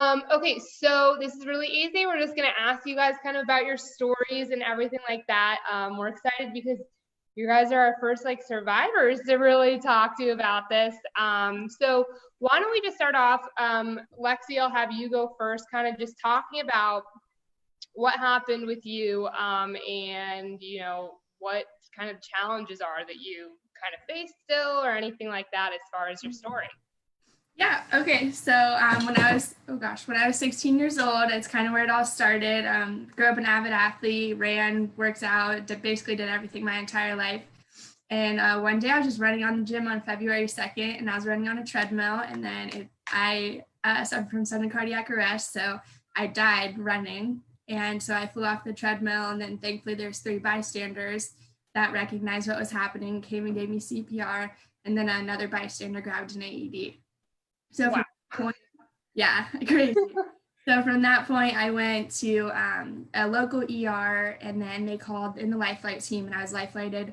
Okay, so this is really easy. We're just gonna ask you guys kind of about your stories and everything like that. We're excited because you guys are our first like survivors to really talk to about this. So why don't we just start off? Lexi, I'll have you go first, kind of just talking about what happened with you, and what kind of challenges are that you kind of face still, or anything like that as far as your story. Yeah, okay. So when I was 16 years old, it's kind of where it all started. Grew up an avid athlete, ran, worked out, basically did everything my entire life. And one day I was just running on the gym on February 2nd, and I was running on a treadmill, and then I suffered from sudden cardiac arrest, so I died running. And so I flew off the treadmill, and then thankfully there's three bystanders that recognized what was happening, came and gave me CPR, and then another bystander grabbed an AED. So Wow. from that point, yeah, crazy. So from that point, I went to a local ER, and then they called in the life flight team, and I was life flighted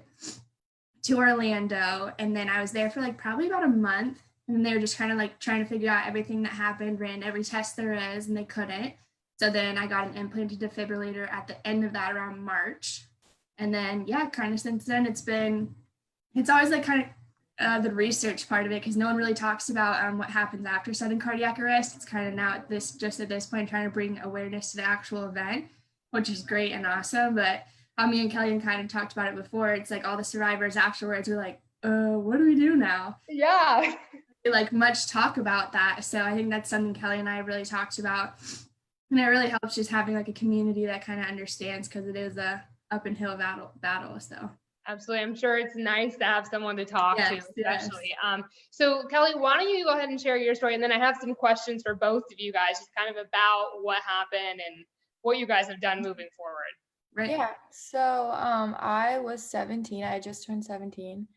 to Orlando. And then I was there for like probably about a month. And they were just kind of like trying to figure out everything that happened, ran every test there is, and they couldn't. So then I got an implanted defibrillator at the end of that around March. And then, yeah, kind of since then, it's always like kind of the research part of it, because no one really talks about what happens after sudden cardiac arrest. It's kind of now at this point trying to bring awareness to the actual event, which is great and awesome. But me and Kelly kind of talked about it before. It's like all the survivors afterwards were like, what do we do now? Yeah. Like much talk about that. So I think that's something Kelly and I really talked about. And it really helps just having like a community that kind of understands, because it is a up and hill battle. So Absolutely. I'm sure it's nice to have someone to talk to, yes. especially. So Kelly, why don't you go ahead and share your story? And then I have some questions for both of you guys, just kind of about what happened and what you guys have done moving forward. Right. Yeah, so I was 17. I had just turned 17,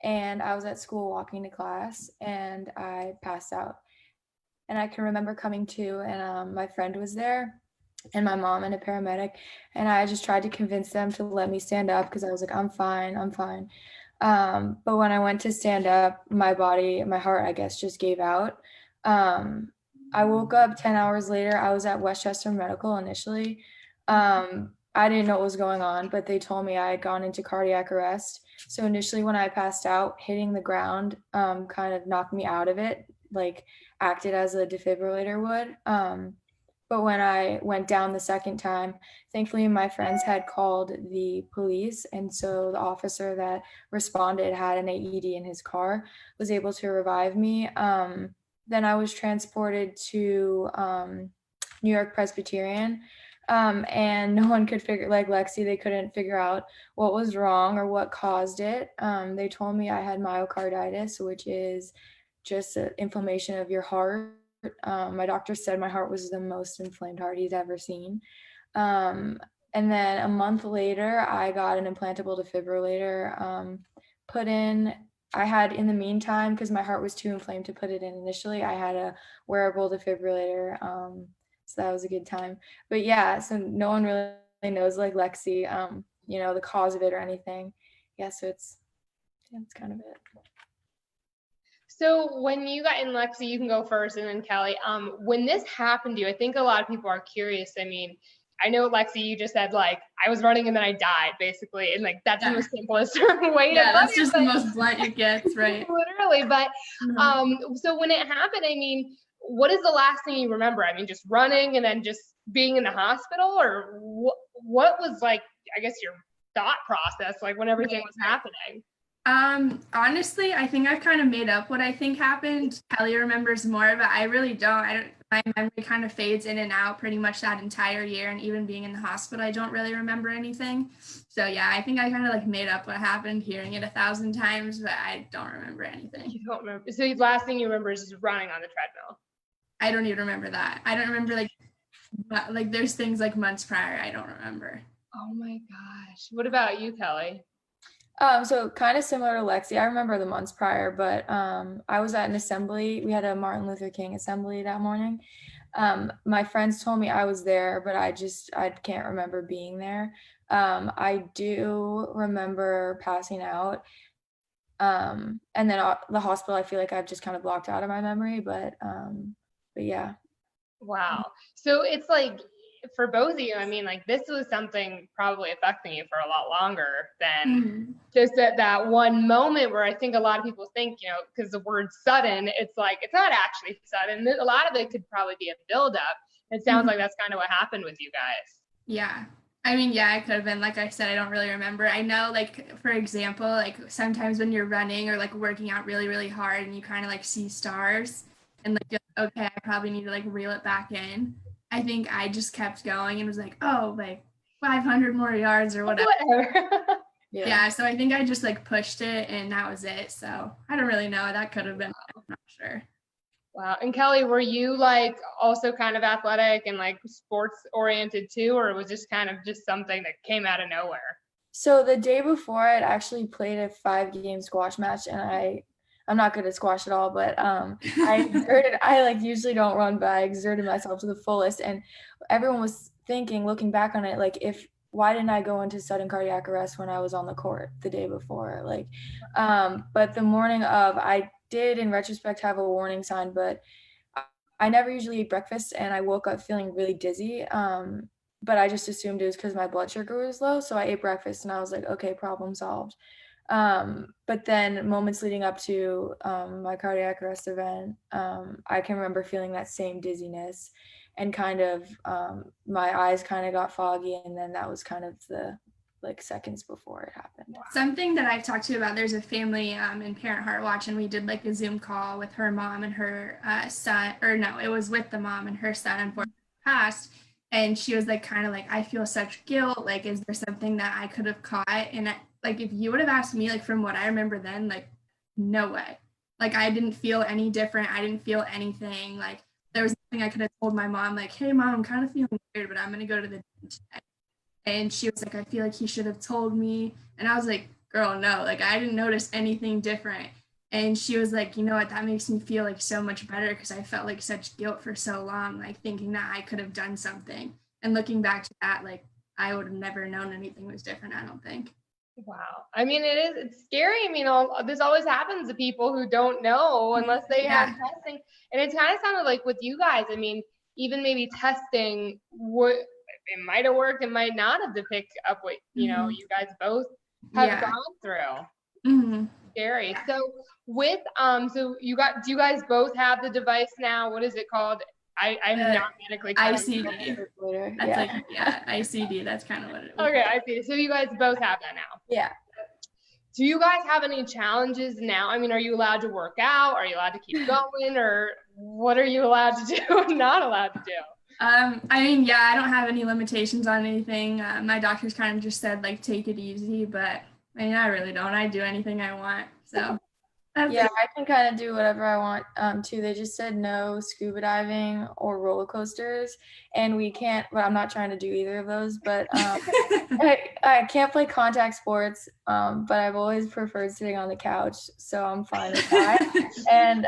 and I was at school walking to class, and I passed out. And I can remember coming to, and my friend was there, and my mom and a paramedic, and I just tried to convince them to let me stand up because I was like, I'm fine, I'm fine. But when I went to stand up, my heart, I guess, just gave out. Um, I woke up 10 hours later. I was at Westchester Medical initially. I didn't know what was going on, but they told me I had gone into cardiac arrest. So initially, when I passed out, hitting the ground kind of knocked me out of it, like acted as a defibrillator would. But when I went down the second time, thankfully my friends had called the police, and so the officer that responded had an AED in his car, was able to revive me. Then I was transported to New York Presbyterian, and no one could figure, like Lexi, they couldn't figure out what was wrong or what caused it. They told me I had myocarditis, which is just inflammation of your heart. My doctor said my heart was the most inflamed heart he's ever seen. Um, and then a month later, I got an implantable defibrillator put in. I had, in the meantime, because my heart was too inflamed to put it in initially, I had a wearable defibrillator. So that was a good time. But yeah, so no one really knows, like Lexi, the cause of it or anything. Yeah, so it's kind of it. So when you got in, Lexi, you can go first, and then Kelly. When this happened to you, I think a lot of people are curious. I mean, I know, Lexi, you just said like I was running and then I died, basically, and like that's Yeah. the simplest way to Yeah, put that's it. just the most blunt it gets, right? Literally. But so when it happened, I mean, what is the last thing you remember? I mean, just running and then just being in the hospital, or what was, like, I guess, your thought process like when everything was happening? Honestly, I think I've kind of made up what I think happened. Kelly remembers more, but I really don't. I don't. My memory kind of fades in and out pretty much that entire year, and even being in the hospital, I don't really remember anything. So yeah, I think I kind of like made up what happened, hearing it 1,000 times, but I don't remember anything. You don't remember. So the last thing you remember is just running on the treadmill. I don't even remember that. I don't remember like there's things like months prior I don't remember. Oh my gosh. What about you, Kelly? So kind of similar to Lexi. I remember the months prior, but I was at an assembly. We had a Martin Luther King assembly that morning. My friends told me I was there, but I can't remember being there. I do remember passing out. And then the hospital, I feel like I've just kind of blocked out of my memory, but yeah. Wow. So it's like for both of you, I mean, like this was something probably affecting you for a lot longer than Mhm. just at that one moment where I think a lot of people think, you know, because the word sudden, it's like, it's not actually sudden. A lot of it could probably be a buildup. It sounds like that's kind of what happened with you guys. Yeah. I mean, yeah, it could have been. Like I said, I don't really remember. I know, like, for example, like sometimes when you're running or like working out really, really hard and you kind of like see stars and like, you're like, okay, I probably need to like reel it back in. I think I just kept going and was like, oh, like 500 more yards or whatever. Whatever. Yeah. So I think I just like pushed it and that was it. So I don't really know. That could have been, I'm not sure. Wow. And Kelli, were you like also kind of athletic and like sports oriented too, or it was just kind of just something that came out of nowhere? So the day before, I'd actually played a 5-game squash match, and I'm not good at squash at all, but I like usually don't run, but I exerted myself to the fullest, and everyone was thinking, looking back on it, like why didn't I go into sudden cardiac arrest when I was on the court the day before? Like, but the morning of, I did in retrospect have a warning sign, but I never usually eat breakfast, and I woke up feeling really dizzy. But I just assumed it was because my blood sugar was low. So I ate breakfast and I was like, okay, problem solved. But then moments leading up to my cardiac arrest event, I can remember feeling that same dizziness and kind of my eyes kind of got foggy. And then that was kind of the like seconds before it happened. Something that I've talked to you about, there's a family in Parent Heart Watch, and we did like a Zoom call with her mom and her son, or no, it was with the mom and her son, unfortunately passed. And she was like, kind of like, I feel such guilt. Like, is there something that I could have caught? And like, if you would have asked me, like, from what I remember then, like, no way. Like, I didn't feel any different. I didn't feel anything. Like, there was nothing I could have told my mom, like, hey, mom, I'm kind of feeling weird, but I'm going to go to the gym today. And she was like, I feel like he should have told me. And I was like, girl, no, like, I didn't notice anything different. And she was like, you know what, that makes me feel like so much better because I felt like such guilt for so long, like thinking that I could have done something. And looking back to that, like I would have never known anything was different, I don't think. Wow. I mean, it's scary. I mean, this always happens to people who don't know unless they have testing. And it's kind of sounded like with you guys, I mean, even maybe testing, it might have worked, it might not have to pick up what, you know, you guys both have gone through. Scary. So with, so do you guys both have the device now? What is it called? I'm not medically ICD. That's like, ICD. That's kind of what it is. Okay, I see. So you guys both have that now. Yeah. Do you guys have any challenges now? I mean, are you allowed to work out? Are you allowed to keep going? Or what are you allowed to do and not allowed to do? I mean, yeah, I don't have any limitations on anything. My doctors kind of just said, like, take it easy, but I mean, I really don't. I do anything I want. So yeah, I can kind of do whatever I want too. They just said no scuba diving or roller coasters, and we can't. Well, I'm not trying to do either of those, but I can't play contact sports. But I've always preferred sitting on the couch, so I'm fine with that. And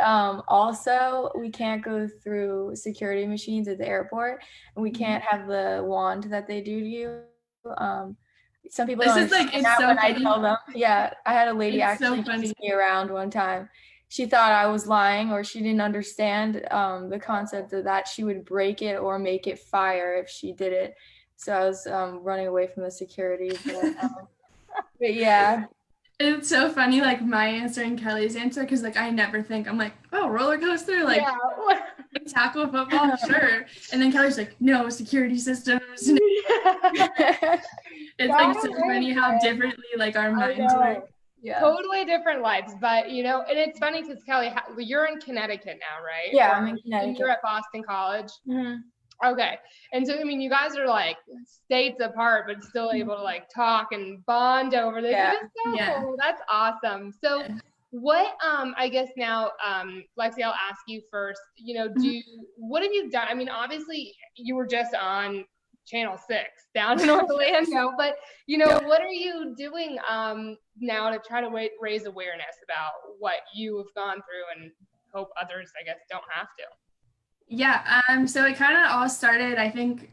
also, we can't go through security machines at the airport, and we can't have the wand that they do to you. Some people don't understand that when I tell them. Yeah, I had a lady actually chase me around one time. She thought I was lying, or she didn't understand the concept of that. She would break it or make it fire if she did it. So I was running away from the security. But yeah. It's so funny, like my answer and Kelly's answer, because like I never think, I'm like, oh, roller coaster, like tackle football, sure. And then Kelly's like, no, security systems. It's like so funny how differently like our minds work. Yeah. Totally different lives, but you know, and it's funny because Kelli, you're in Connecticut now, right? Yeah, I'm in Connecticut. And you're at Boston College. Okay, and so I mean, you guys are like states apart, but still able to like talk and bond over this. Yeah. It's so cool. That's awesome. So, what I guess now, Lexi, I'll ask you first. You know, what have you done? I mean, obviously, you were just on Channel 6 down in Orlando, but you know, what are you doing now to try to raise awareness about what you have gone through and hope others, I guess, don't have to? Yeah, so it kind of all started, I think,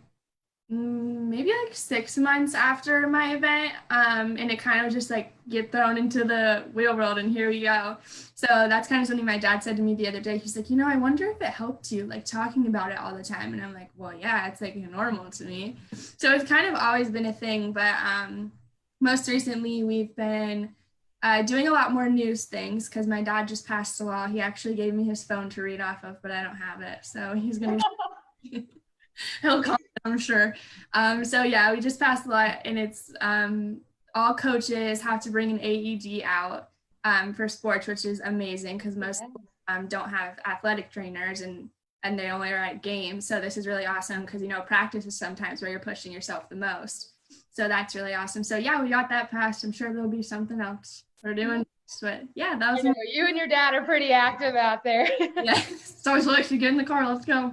maybe like 6 months after my event. And it kind of just like get thrown into the real world and here we go. So that's kind of something my dad said to me the other day. He's like, I wonder if it helped you, like talking about it all the time. And I'm like, well, yeah, it's like normal to me. So it's kind of always been a thing. But most recently we've been doing a lot more news things because my dad just passed a law. He actually gave me his phone to read off of, but I don't have it. So he's going to, he'll call it, I'm sure. So yeah, we just passed a law and it's all coaches have to bring an AED out for sports, which is amazing because most don't have athletic trainers and they only are at games. So this is really awesome because, practice is sometimes where you're pushing yourself the most. So that's really awesome. So yeah, we got that passed. I'm sure there'll be something else we're doing. But yeah, that was you and your dad are pretty active out there. Yeah, so I was like, get in the car, let's go.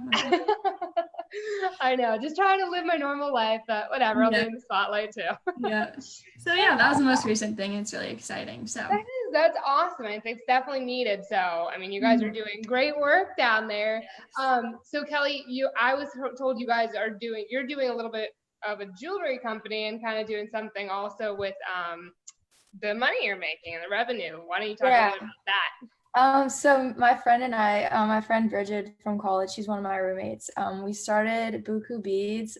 I know, just trying to live my normal life, but whatever, I'll be in the spotlight too. Yeah. So yeah, that was the most recent thing. It's really exciting. So that's awesome. I think it's definitely needed. So I mean, you guys are doing great work down there. So Kelli, I was told you're doing a little bit of a jewelry company and kind of doing something also with the money you're making and the revenue. Why don't you talk a little bit about that? So my friend and I, my friend Bridget from college, she's one of my roommates. We started BooKoo Beads,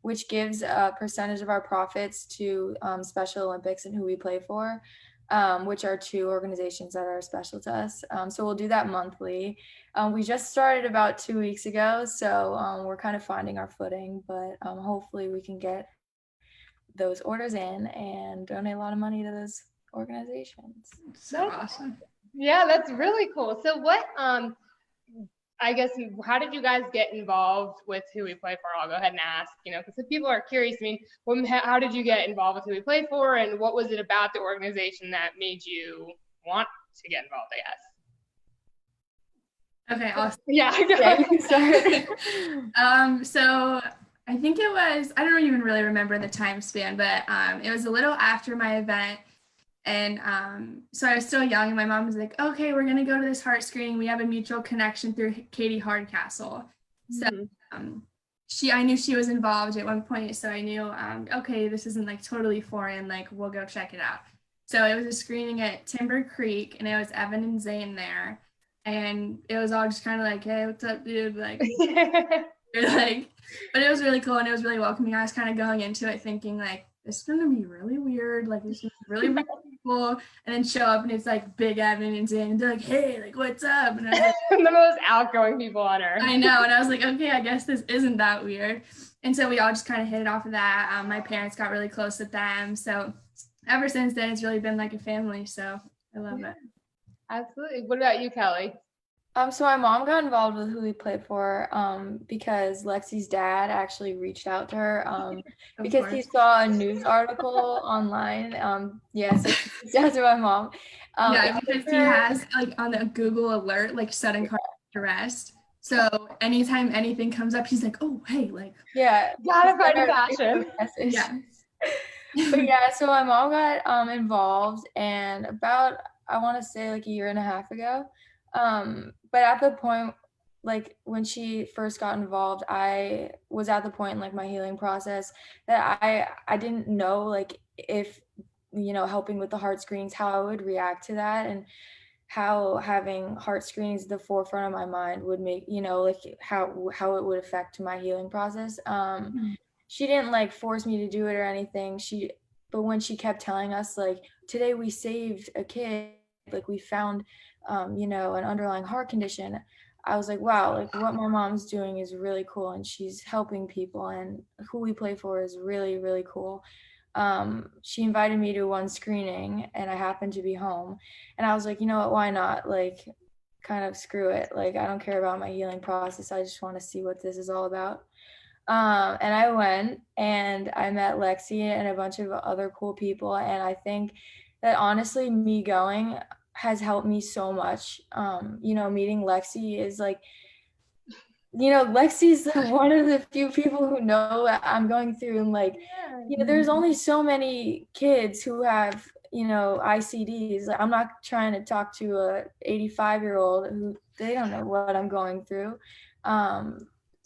which gives a percentage of our profits to Special Olympics and who we play for, which are two organizations that are special to us. So we'll do that monthly. We just started about 2 weeks ago, so we're kind of finding our footing, but hopefully we can get those orders in and donate a lot of money to those organizations. So awesome. Yeah, that's really cool. So what, I guess, how did you guys get involved with Who We Play For? I'll go ahead and ask, because if people are curious, I mean, how did you get involved with Who We Play For, and what was it about the organization that made you want to get involved, I guess? Okay, awesome. Yeah, you can start. So I think it was, I don't even really remember the time span, but it was a little after my event. And so I was still young and my mom was like, okay, we're going to go to this heart screening. We have a mutual connection through Katie Hardcastle. So I knew she was involved at one point. So I knew, okay, this isn't like totally foreign, like we'll go check it out. So it was a screening at Timber Creek and it was Evan and Zane there. And it was all just kind of like, hey, what's up, dude? Like, but it was really cool and it was really welcoming. I was kind of going into it thinking like, this is going to be really weird. Like, this is really weird people. And then show up and it's like big Evan and Zane. And they're like, hey, like, what's up? And I was like, the most outgoing people on earth. I know. And I was like, okay, I guess this isn't that weird. And so we all just kind of hit it off of that. My parents got really close with them. So ever since then, it's really been like a family. So I love it. Absolutely. What about you, Kelli? So my mom got involved with Who We Play For because Lexi's dad actually reached out to her because he saw a news article online. So that's my mom. Because he has like on a Google alert, like sudden cardiac arrest. So anytime anything comes up, he's like, oh, hey, like. Yeah. Gotta find a passion. Yeah. But yeah, so my mom got involved and about, I want to say like a year and a half ago. But at the point, like when she first got involved, I was at the point in like my healing process that I didn't know like if, helping with the heart screenings, how I would react to that and how having heart screenings at the forefront of my mind would make, like how it would affect my healing process. She didn't like force me to do it or anything. But when she kept telling us like, today we saved a kid, like we found an underlying heart condition, I was like, wow, like what my mom's doing is really cool and she's helping people and Who We Play For is really, really cool. She invited me to one screening and I happened to be home and I was like, you know what, why not? Like kind of screw it. Like I don't care about my healing process. I just want to see what this is all about. And I went and I met Lexi and a bunch of other cool people. And I think that honestly, me going has helped me so much. Meeting Lexi is like, Lexi's one of the few people who know what I'm going through. And like, there's only so many kids who have, ICDs. Like, I'm not trying to talk to a 85-year-old who they don't know what I'm going through.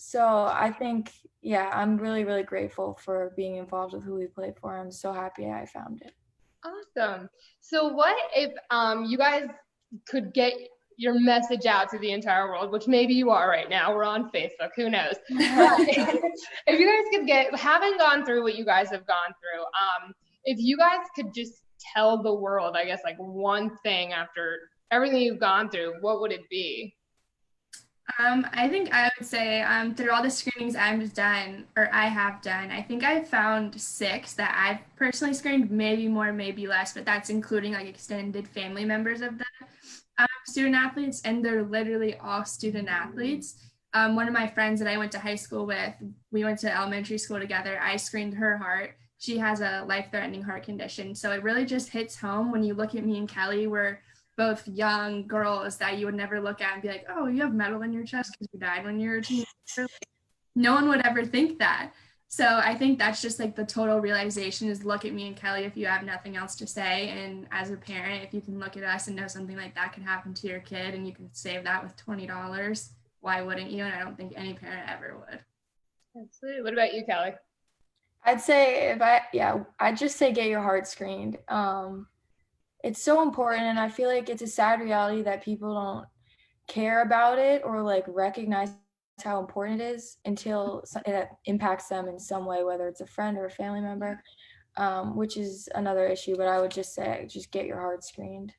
So I think, yeah, I'm really, really grateful for being involved with Who We Play For. I'm so happy I found it. Awesome. So what if you guys could get your message out to the entire world, which maybe you are right now. We're on Facebook, who knows? But if you guys could get, having gone through what you guys have gone through, if you guys could just tell the world, I guess, like one thing after everything you've gone through, what would it be? I think I would say through all the screenings I've done, or I have done, I think I've found 6 that I've personally screened, maybe more, maybe less, but that's including like extended family members of the student athletes, and they're literally all student athletes. One of my friends that I went to high school with, we went to elementary school together. I screened her heart. She has a life-threatening heart condition. So it really just hits home when you look at me and Kelli. We're both young girls that you would never look at and be like, oh, you have metal in your chest because you died when you were a teenager. No one would ever think that. So I think that's just like the total realization is look at me and Kelli if you have nothing else to say. And as a parent, if you can look at us and know something like that can happen to your kid and you can save that with $20, why wouldn't you? And I don't think any parent ever would. Absolutely. What about you, Kelli? I'd say I'd just say get your heart screened. It's so important, and I feel like it's a sad reality that people don't care about it or like recognize how important it is until it impacts them in some way, whether it's a friend or a family member, which is another issue. But I would just say, just get your heart screened.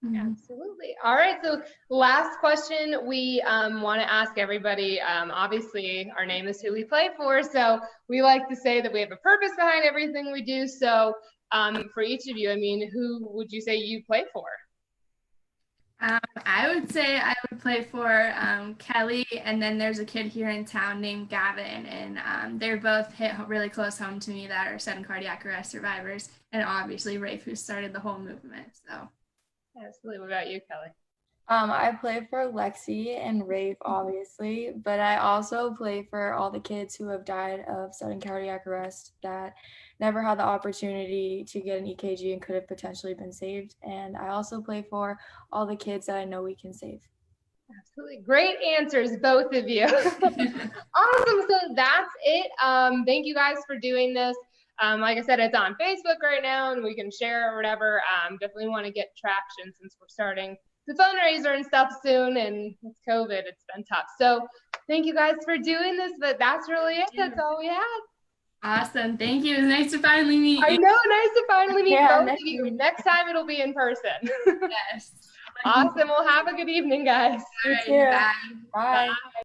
Absolutely. All right. So last question we want to ask everybody. Obviously, our name is Who We Play For. So we like to say that we have a purpose behind everything we do. So for each of you, I mean, who would you say you play for? I would say I would play for Kelli, and then there's a kid here in town named Gavin, and they're both hit really close home to me that are sudden cardiac arrest survivors, and obviously Rafe, who started the whole movement. So, absolutely. What about you, Kelli? I play for Lexi and Rafe, obviously, but I also play for all the kids who have died of sudden cardiac arrest that never had the opportunity to get an EKG and could have potentially been saved. And I also play for all the kids that I know we can save. Absolutely. Great answers, both of you. Awesome. So that's it. Thank you guys for doing this. Like I said, it's on Facebook right now and we can share or whatever. Definitely want to get traction since we're starting the fundraiser and stuff soon, and with COVID, it's been tough. So thank you guys for doing this, but that's really it. That's all we had. Awesome. Thank you. It was nice to finally meet you. I know, nice to finally meet both of you. Next time it'll be in person. Yes. Awesome. Well, have a good evening, guys. All right, bye. Bye. Bye.